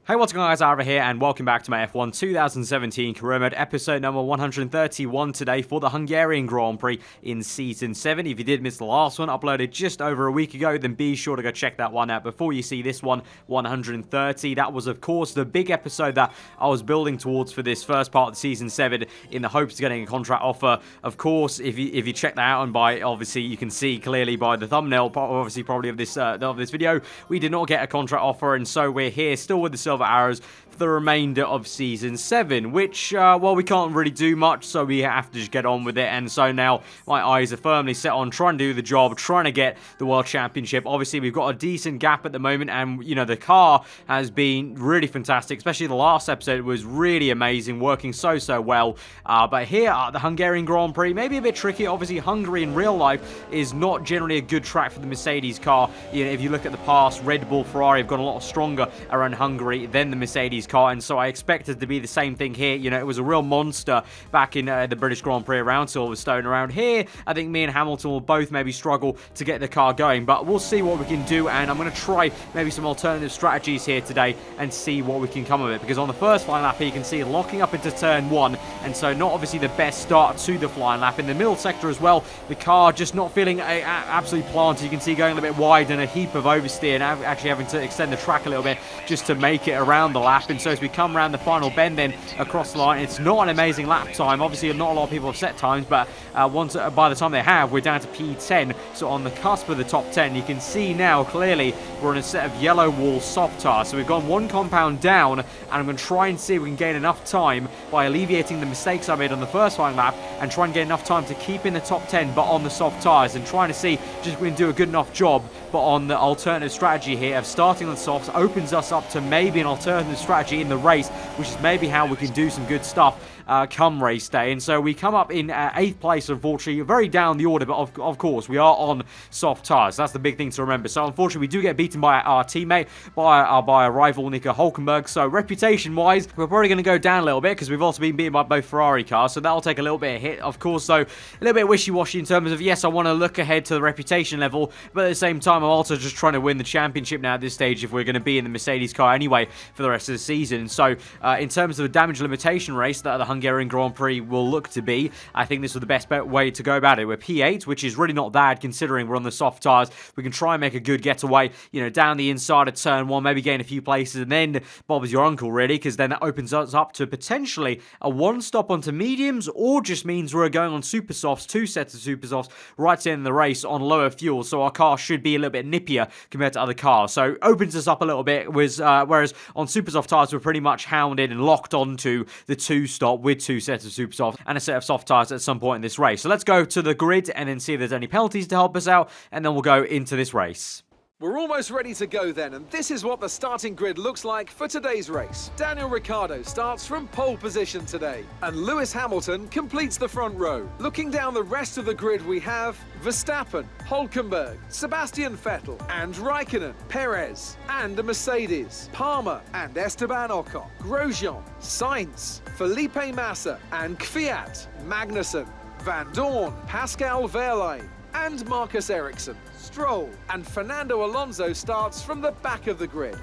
Hey, what's going on, guys? Aarava here, and welcome back to my F1 2017 career mode, episode number 131 today for the Hungarian Grand Prix in Season 7. If you did miss the last one, uploaded just over a week ago, then be sure to go check that one out before you see this one, 130. That was, of course, the big episode that I was building towards for this first part of the Season 7 in the hopes of getting a contract offer. Of course, if you check that out, and by, obviously, you can see clearly by the thumbnail, obviously, probably of this video, we did not get a contract offer, and so we're here still with the Silver Arrows for the remainder of Season 7, which, well, we can't really do much, so we have to just get on with it. And so now my eyes are firmly set on trying to do the job, trying to get the World Championship. Obviously, we've got a decent gap at the moment, and, you know, the car has been really fantastic, especially the last episode was really amazing, working so well. But here at the Hungarian Grand Prix, maybe a bit tricky. Obviously, Hungary in real life is not generally a good track for the Mercedes car. You know, if you look at the past, Red Bull, Ferrari have got a lot stronger around Hungary than the Mercedes car, and so I expected to be the same thing here. You know, it was a real monster back in the British Grand Prix around Silverstone. Around here, I think me and Hamilton will both maybe struggle to get the car going, but we'll see what we can do, and I'm going to try maybe some alternative strategies here today and see what we can come of it, because on the first flying lap here, you can see locking up into turn 1, and so not obviously the best start to the flying lap. In the middle sector as well, the car just not feeling absolutely planted. You can see going a little bit wide and a heap of oversteer, and actually having to extend the track a little bit just to make it around the lap. And so as we come around the final bend then across the line, it's not an amazing lap time. Obviously, not a lot of people have set times, but by the time they have, we're down to P10, so on the cusp of the top 10. You can see now clearly we're on a set of yellow wall soft tires, so we've gone one compound down, and I'm going to try and see if we can gain enough time by alleviating the mistakes I made on the first flying lap and try and get enough time to keep in the top 10 but on the soft tires, and trying to see just if we can do a good enough job. But on the alternative strategy here of starting on softs opens us up to maybe an alternative strategy in the race, which is maybe how we can do some good stuff come race day. And so we come up in 8th place, unfortunately, very down the order, but of course we are on soft tires. That's the big thing to remember. So unfortunately we do get beaten by our teammate, by our rival Nico Hülkenberg. So reputation wise, we're probably going to go down a little bit, because we've also been beaten by both Ferrari cars, so that'll take a little bit of hit, of course. So a little bit wishy-washy in terms of, yes, I want to look ahead to the reputation level, but at the same time I'm also just trying to win the championship now at this stage if we're going to be in the Mercedes car anyway for the rest of the season. So in terms of a damage limitation race that the Hungarian Grand Prix will look to be, I think this was the best way to go about it. We're P8, which is really not bad considering we're on the soft tires. We can try and make a good getaway, you know, down the inside of turn 1, maybe gain a few places, and then Bob is your uncle, really, because then that opens us up to potentially a one stop onto mediums, or just means we're going on super softs, 2 sets of super softs right to the end of the race on lower fuel, so our car should be a little bit nippier compared to other cars. So opens us up a little bit, whereas on super soft tires we're pretty much hounded and locked onto the 2 stop with 2 sets of super softs and a set of soft tires at some point in this race. So let's go to the grid and then see if there's any penalties to help us out, and then we'll go into this race. We're almost ready to go then, and this is what the starting grid looks like for today's race. Daniel Ricciardo starts from pole position today, and Lewis Hamilton completes the front row. Looking down the rest of the grid, we have Verstappen, Hülkenberg, Sebastian Vettel, and Raikkonen, Perez, and a Mercedes, Palmer, and Esteban Ocon, Grosjean, Sainz, Felipe Massa, and Kvyat, Magnussen, Van Dorn, Pascal Wehrlein, and Marcus Ericsson. Stroll and Fernando Alonso starts from the back of the grid.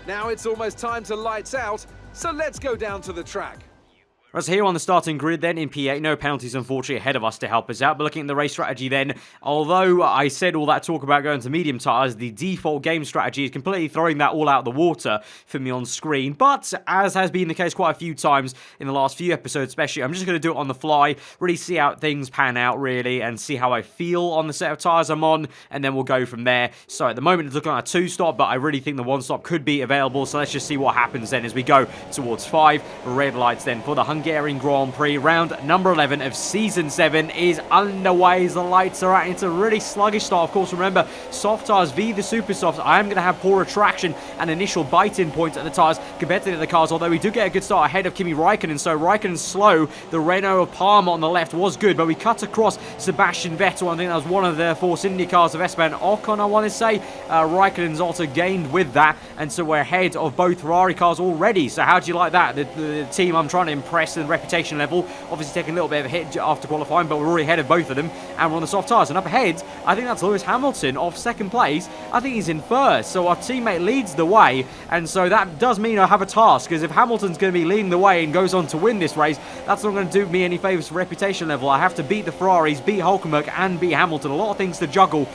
Now it's almost time to lights out, so let's go down to the track. Right, so here on the starting grid then in P8, no penalties unfortunately ahead of us to help us out. But looking at the race strategy then, although I said all that talk about going to medium tyres, the default game strategy is completely throwing that all out of the water for me on screen. But as has been the case quite a few times in the last few episodes especially, I'm just going to do it on the fly, really see how things pan out really, and see how I feel on the set of tyres I'm on, and then we'll go from there. So at the moment it's looking like a 2-stop, but I really think the 1-stop could be available, so let's just see what happens then as we go towards 5. Red lights then for the Hungarian Grand Prix. Round number 11 of Season 7 is underway as the lights are out. It's a really sluggish start. Of course, remember, soft tyres v the super softs. I am going to have poorer traction and initial bite-in points at the tyres compared to the other cars, although we do get a good start ahead of Kimi Raikkonen. So Raikkonen's slow. The Renault of Palmer on the left was good, but we cut across Sebastian Vettel. I think that was one of the Force India cars of Esteban Ocon, I want to say. Raikkonen's also gained with that, and so we're ahead of both Ferrari cars already. So how do you like that? The team I'm trying to impress rest of the reputation level. Obviously taking a little bit of a hit after qualifying, but we're already ahead of both of them, and we're on the soft tyres. And up ahead, I think that's Lewis Hamilton off second place. I think he's in first, so our teammate leads the way, and so that does mean I have a task, because if Hamilton's going to be leading the way and goes on to win this race, that's not going to do me any favours for reputation level. I have to beat the Ferraris, beat Hülkenberg, and beat Hamilton. A lot of things to juggle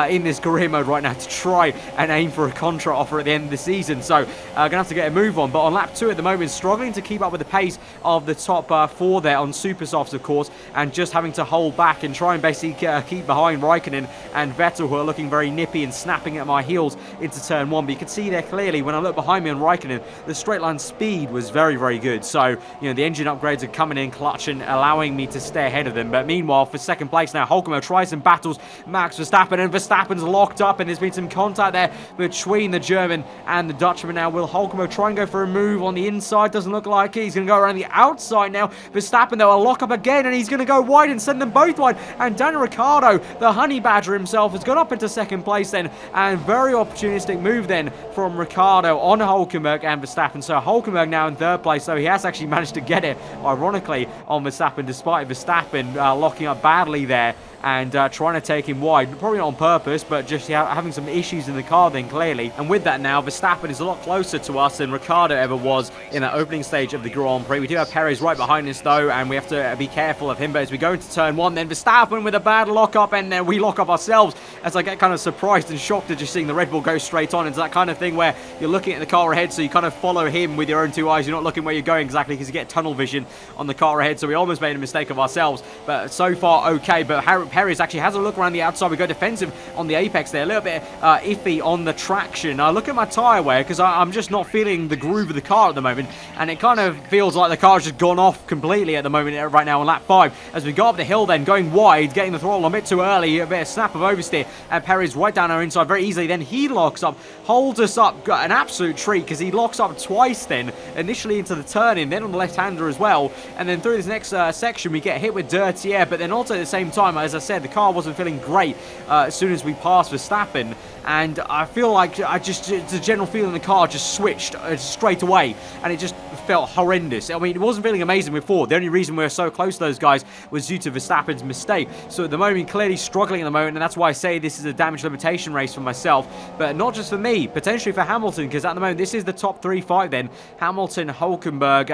in this career mode right now to try and aim for a contra offer at the end of the season, so going to have to get a move on. But on lap 2 at the moment, struggling to keep up with the pace of the top 4 there on super softs, of course, and just having to hold back and try and basically keep behind Raikkonen and Vettel, who are looking very nippy and snapping at my heels into turn 1. But you can see there clearly when I look behind me on Raikkonen, the straight line speed was very, very good. So, you know, the engine upgrades are coming in clutch and allowing me to stay ahead of them. But meanwhile, for second place now, Hülkenberg tries and battles Max Verstappen, and Verstappen's locked up, and there's been some contact there between the German and the Dutchman. Now, will Hülkenberg try and go for a move on the inside? Doesn't look like it. He's going to go around the outside now. Verstappen, though, will lock up again, and he's going to go wide and send them both wide. And Daniel Ricciardo, the honey badger himself, has gone up into second place then, and very opportunistic move then from Ricciardo on Hülkenberg and Verstappen. So Hülkenberg now in third place, so he has actually managed to get it, ironically, on Verstappen, despite Verstappen locking up badly there and trying to take him wide. Probably not on purpose, but just having some issues in the car then, clearly. And with that now, Verstappen is a lot closer to us than Ricciardo ever was in that opening stage of the Grand Prix. We do have Perez right behind us, though, and we have to be careful of him. But as we go into turn 1, then Verstappen with a bad lock-up, and then we lock up ourselves, as I get kind of surprised and shocked at just seeing the Red Bull go straight on. It's that kind of thing where you're looking at the car ahead, so you kind of follow him with your own two eyes. You're not looking where you're going exactly, because you get tunnel vision on the car ahead. So we almost made a mistake of ourselves, but so far okay. But Perez actually has a look around the outside. We go defensive on the apex there, a little bit iffy on the traction. Look at my tyre wear, because I'm just not feeling the groove of the car at the moment, and it kind of feels like the car's just gone off completely at the moment right now on lap 5. As we go up the hill then, going wide, getting the throttle a bit too early, a bit of snap of oversteer, and Perez right down our inside very easily. Then he locks up, holds us up, got an absolute treat, because he locks up twice then, initially into the turn-in, then on the left-hander as well, and then through this next section we get hit with dirty air. But then also at the same time, as I said, the car wasn't feeling great as soon as we passed Verstappen, and I feel like the general feeling in the car just switched straight away, and it just felt horrendous. I mean, it wasn't feeling amazing before. The only reason we were so close to those guys was due to Verstappen's mistake. So at the moment, clearly struggling at the moment, and that's why I say this is a damage limitation race for myself, but not just for me, potentially for Hamilton, because at the moment this is the top 3 fight then. Hamilton, Hülkenberg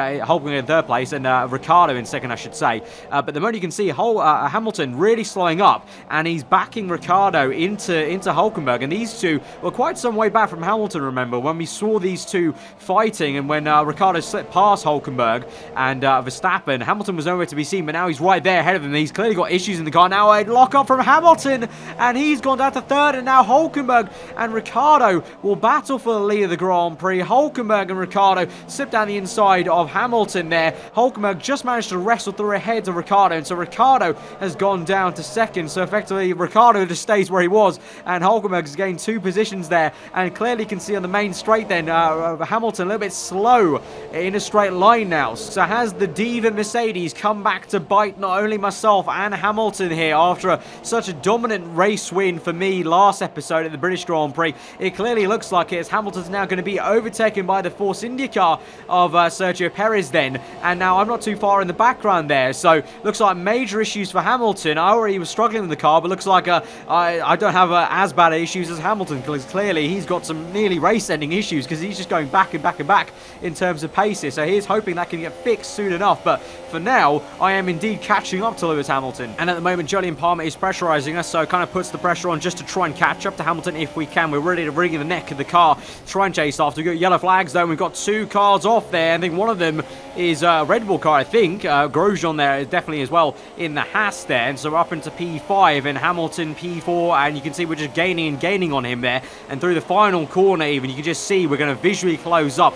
in third place, and Ricciardo in second, I should say. But the moment you can see Hamilton really slowing up, and he's backing Ricciardo into Hülkenberg, and these two were quite some way back from Hamilton, remember, when we saw these two fighting, and when Ricciardo slipped past Hülkenberg and Verstappen, Hamilton was nowhere to be seen, but now he's right there ahead of him. He's clearly got issues in the car. Now a lock up from Hamilton, and he's gone down to third, and now Hülkenberg and Ricciardo will battle for the lead of the Grand Prix. Hülkenberg and Ricciardo slip down the inside of Hamilton there. Hülkenberg just managed to wrestle through ahead of Ricciardo, and so Ricciardo has gone down to second. So effectively, Ricciardo just stays where he was, and Hülkenberg has gained 2 positions there, and clearly can see on the main straight then, Hamilton a little bit slow in a straight line now. So has the DIVA Mercedes come back to bite not only myself and Hamilton here after such a dominant race win for me last episode at the British Grand Prix? It clearly looks like it, as Hamilton's now going to be overtaken by the Force India car of Sergio Perez then, and now I'm not too far in the background there, so looks like major issues for Hamilton. I already was struggling with the car, but looks like I don't have as bad issues as Hamilton, because clearly he's got some nearly race-ending issues, because he's just going back and back and back in terms of paces. So he's hoping that can get fixed soon enough, but for now I am indeed catching up to Lewis Hamilton. And at the moment, Jolyon Palmer is pressurizing us, so it kind of puts the pressure on just to try and catch up to Hamilton if we can. We're ready to bring in the neck of the car, try and chase after. We've got yellow flags though, and we've got 2 cars off there. I think one of them is a Red Bull car, I think. Grosjean there is definitely as well in the Haas there, and so we're up into P5 and Hamilton P4, and you can see we're just gaining and gaining on him there. And through the final corner even, you can just see we're going to visually close up.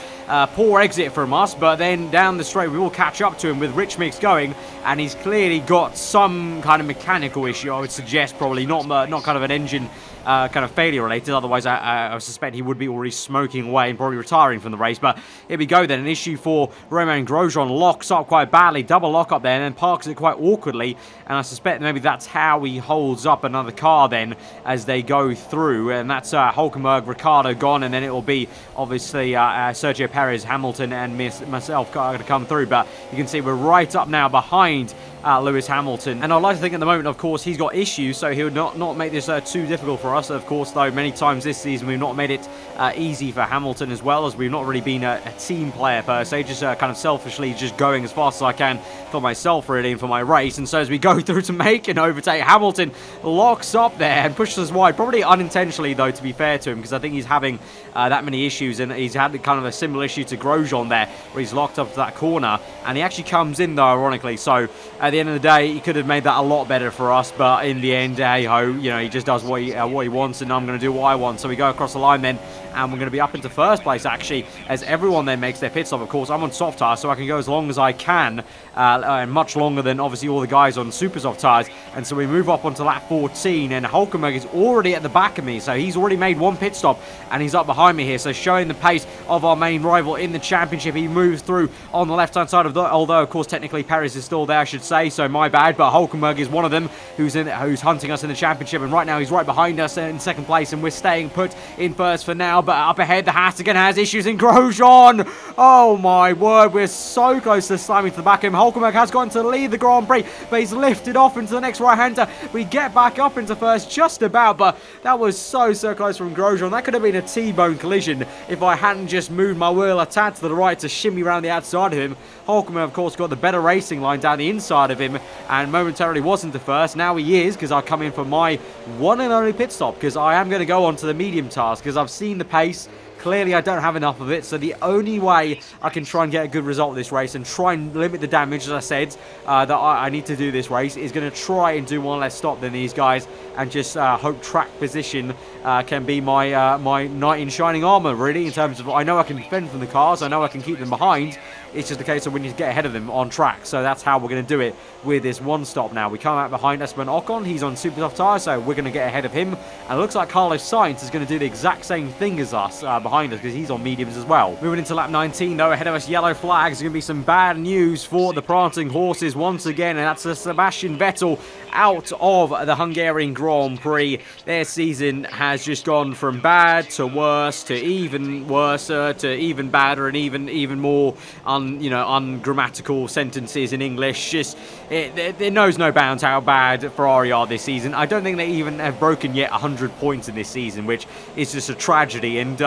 Poor exit from us, but then down the straight we will catch up to him with Rich Mix going, and he's clearly got some kind of mechanical issue, I would suggest, probably not kind of an engine kind of failure related. Otherwise, I suspect he would be already smoking away and probably retiring from the race. But here we go then. An issue for Romain Grosjean. Locks up quite badly. Double lock up there and then parks it quite awkwardly. And I suspect maybe that's how he holds up another car then as they go through. And that's Hulkenberg, Ricciardo gone. And then it will be obviously Sergio Perez, Hamilton and myself going to come through. But you can see we're right up now behind Lewis Hamilton, and I'd like to think at the moment, of course, he's got issues, so he would not make this too difficult for us. Of course, though, many times this season we've not made it easy for Hamilton, as well as we've not really been a team player per se, just kind of selfishly just going as fast as I can for myself really and for my race. And so as we go through to make an overtake, Hamilton locks up there and pushes us wide, probably unintentionally though, to be fair to him, because I think he's having that many issues, and he's had kind of a similar issue to Grosjean there, where he's locked up to that corner, and he actually comes in though, ironically. So at the end of the day, he could have made that a lot better for us, but in the end, hey ho, you know, he just does what he wants, and I'm going to do what I want. So we go across the line then, and we're going to be up into first place actually, as everyone then makes their pit stop. Of course, I'm on soft tires, so I can go as long as I can, and much longer than obviously all the guys on super soft tires. And so we move up onto lap 14, and Hulkenberg is already at the back of me, so he's already made one pit stop, and he's up behind me here. So showing the pace of our main rival in the championship, he moves through on the left-hand side of the, although of course technically Perez is still there, I should say, so my bad. But Hulkenberg is one of them who's hunting us in the championship, and right now he's right behind us in second place, and we're staying put in first for now. But up ahead, the Haas again has issues in Grosjean. Oh my word, we're so close to slamming to the back of him. Hulkenberg has gone to lead the Grand Prix, but he's lifted off into the next right-hander. We get back up into first just about, but that was so close from Grosjean. That could have been a T-bone collision if I hadn't just moved my wheel a tad to the right to shimmy around the outside of him. Hulkenberg, of course, got the better racing line down the inside of him, and momentarily wasn't the first. Now he is, because I come in for my one and only pit stop, because I am going to go on to the medium task, because I've seen the pace. Clearly, I don't have enough of it, so the only way I can try and get a good result of this race and try and limit the damage, as I said, that I need to do this race, is going to try and do one less stop than these guys, and just hope track position can be my knight in shining armor, really, in terms of I know I can defend from the cars, I know I can keep them behind. It's just a case of we need to get ahead of them on track, so that's how we're going to do it with this one stop now. We come out behind Esteban Ocon, he's on super soft tyres, so we're going to get ahead of him, and it looks like Carlos Sainz is going to do the exact same thing as us behind us, because he's on mediums as well. Moving into lap 19 though, ahead of us, yellow flags. There's going to be some bad news for the prancing horses once again, and that's Sebastian Vettel out of the Hungarian Grand Prix. Their season has just gone from bad to worse to even worse to even badder and even more ungrammatical sentences in English. Just it knows no bounds how bad Ferrari are this season. I don't think they even have broken yet 100 points in this season, which is just a tragedy. And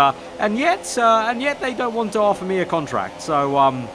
yet they don't want to offer me a contract. So I'm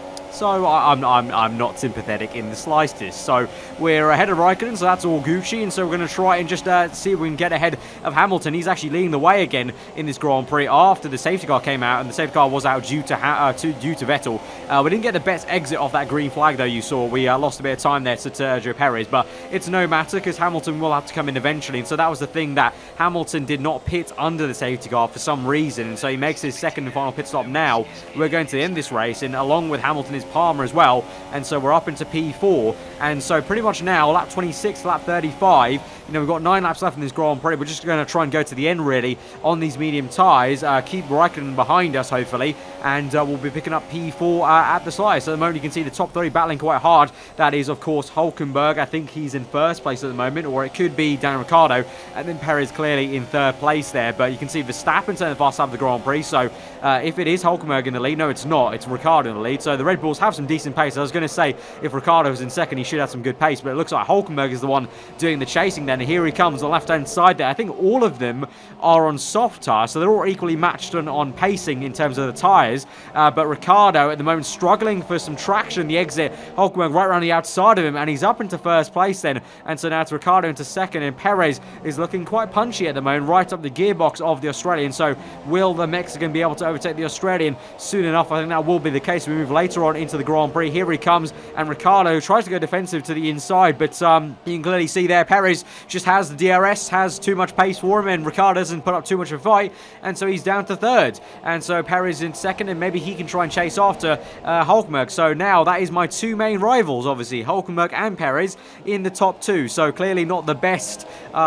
not sympathetic in the slightest. So we're ahead of Raikkonen, so that's all Gucci, and so we're going to try and just see if we can get ahead of Hamilton. He's actually leading the way again in this Grand Prix after the safety car came out, and the safety car was out due to Vettel. We didn't get the best exit off that green flag, though, you saw. We lost a bit of time there to Sergio Perez, but it's no matter because Hamilton will have to come in eventually, and so that was the thing, that Hamilton did not pit under the safety car for some reason, and so he makes his second and final pit stop now. We're going to end this race, and along with Hamilton is Palmer as well, and so we're up into P4, and so pretty much now lap 26 lap 35, we've got 9 laps left in this Grand Prix. We're just going to try and go to the end really on these medium tyres, keep Raikkonen behind us hopefully, and we'll be picking up P4 at the side. So at the moment you can see the top 3 battling quite hard. That is of course Hulkenberg, I think he's in first place at the moment, or it could be Daniel Ricciardo, and then Perez clearly in third place there. But you can see Verstappen's in the fast lap of the Grand Prix, so if it is Hulkenberg in the lead, no it's not, it's Ricciardo in the lead. So the Red Bulls have some decent pace. I was going to say if Ricciardo was in second he should have some good pace, but it looks like Hulkenberg is the one doing the chasing then. And here he comes on the left hand side there. I think all of them are on soft tyres, so they're all equally matched on pacing in terms of the tyres, but Ricciardo at the moment struggling for some traction in the exit. Hulkenberg right around the outside of him, and he's up into first place then, and so now it's Ricciardo into second, and Perez is looking quite punchy at the moment, right up the gearbox of the Australian. So will the Mexican be able to overtake the Australian soon enough? I think that will be the case. We move later on into the Grand Prix. Here he comes, and Ricciardo tries to go defensive to the inside, but you can clearly see there Perez just has the DRS, has too much pace for him, and Ricciardo doesn't put up too much of a fight, and so he's down to third. And so Perez in second, and maybe he can try and chase after Hulkenberg. So now that is my two main rivals, obviously, Hulkenberg and Perez in the top two. So clearly not the best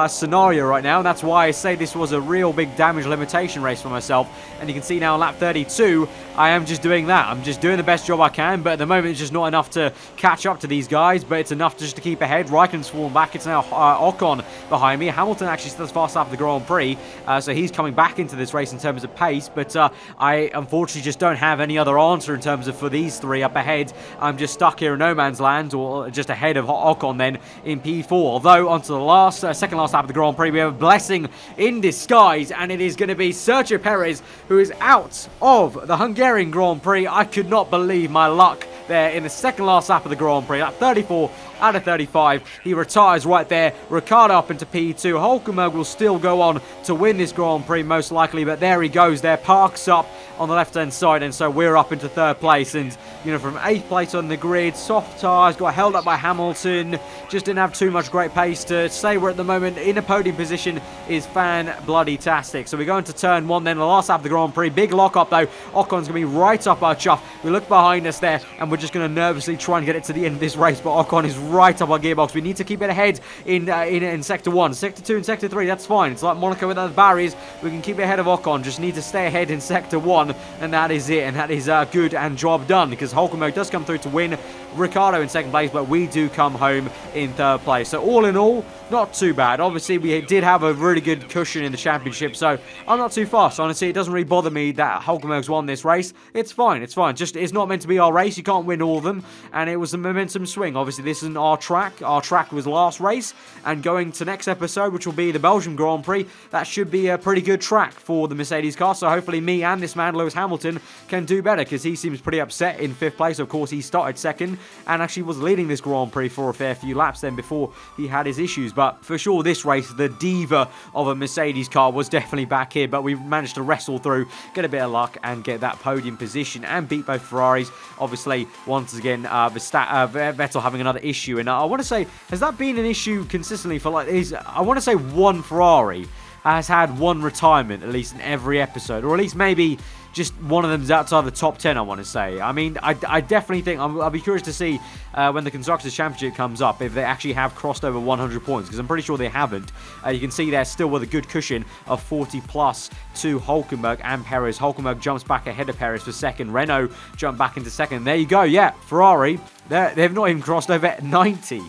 scenario right now, and that's why I say this was a real big damage limitation race for myself. And you can see now on lap 32, I am just doing that. I'm just doing the best job I can, but at the moment it's just not enough to catch up to these guys, but it's enough just to keep ahead. Raikkonen's fallen back. It's now Ocon behind me. Hamilton actually still fast after the Grand Prix, so he's coming back into this race in terms of pace, but I unfortunately just don't have any other answer in terms of for these three up ahead. I'm just stuck here in no man's land, or just ahead of Ocon then in P4. Although onto the second last lap of the Grand Prix, we have a blessing in disguise, and it is going to be Sergio Perez who is out of the Hungarian Grand Prix. I could not believe my luck there in the second last lap of the Grand Prix. At 34 out of 35, he retires right there. Ricciardo up into P2. Hulkenberg will still go on to win this Grand Prix most likely, but there he goes there, parks up on the left hand side, and so we're up into third place. And you know, from 8th place on the grid, soft tyres, got held up by Hamilton, just didn't have too much great pace. To say we're at the moment in a podium position is fan-bloody-tastic. So we go into turn 1 then, the last lap of the Grand Prix. Big lock up though, Ocon's going to be right up our chuff. We look behind us there, and we're just going to nervously try and get it to the end of this race, but Ocon is right up our gearbox. We need to keep it ahead in Sector 1. Sector 2 and Sector 3, that's fine. It's like Monaco without the barriers. We can keep it ahead of Ocon, just need to stay ahead in Sector 1, and that is it, and that is good and job done, because Hulkenberg does come through to win, Ricciardo in second place, but we do come home in third place. So all in all, not too bad. Obviously, we did have a really good cushion in the championship, so I'm not too fast. Honestly, it doesn't really bother me that Hulkenberg's won this race. It's fine, it's fine. Just, it's not meant to be our race. You can't win all of them, and it was a momentum swing. Obviously, this isn't our track. Our track was last race, and going to next episode, which will be the Belgium Grand Prix, that should be a pretty good track for the Mercedes car. So hopefully me and this man, Lewis Hamilton, can do better, because he seems pretty upset in 5th place. Of course, he started second and actually was leading this Grand Prix for a fair few laps then before he had his issues. But for sure, this race, the diva of a Mercedes car was definitely back here, but we managed to wrestle through, get a bit of luck, and get that podium position and beat both Ferraris. Obviously, once again, Vettel having another issue, and I want to say, has that been an issue consistently for I want to say one Ferrari has had one retirement at least in every episode, or at least maybe just one of them's outside the top 10, I want to say. I mean, I definitely think, I'll be curious to see when the Constructors' Championship comes up, if they actually have crossed over 100 points, because I'm pretty sure they haven't. You can see they're still with a good cushion of 40 plus to Hulkenberg and Perez. Hulkenberg jumps back ahead of Perez for second. Renault jumped back into second. There you go, yeah, Ferrari, they've not even crossed over 90.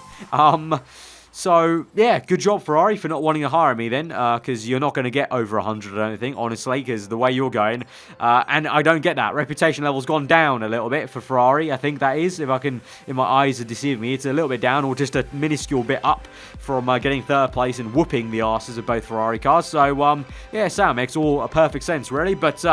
So, yeah, good job, Ferrari, for not wanting to hire me then, because you're not going to get over 100, I don't think, honestly, because the way you're going, and I don't get that. Reputation level's gone down a little bit for Ferrari, I think that is, if my eyes are deceiving me, it's a little bit down, or just a minuscule bit up from getting third place and whooping the asses of both Ferrari cars. So, yeah, so that makes all a perfect sense, really. But,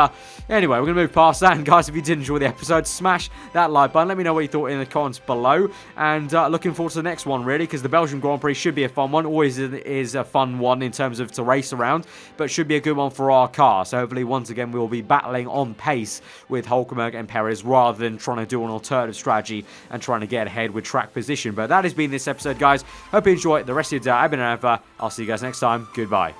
anyway, we're going to move past that, and guys, if you did enjoy the episode, smash that like button. Let me know what you thought in the comments below, and looking forward to the next one, really, because the Belgian Grand Prix should be a fun one. Always is a fun one in terms of to race around, but should be a good one for our car. So hopefully once again we will be battling on pace with Hulkenberg and Perez, rather than trying to do an alternative strategy and trying to get ahead with track position. But that has been this episode, guys. Hope you enjoy it. The rest of your day. I've been Aarava. I'll see you guys next time. Goodbye.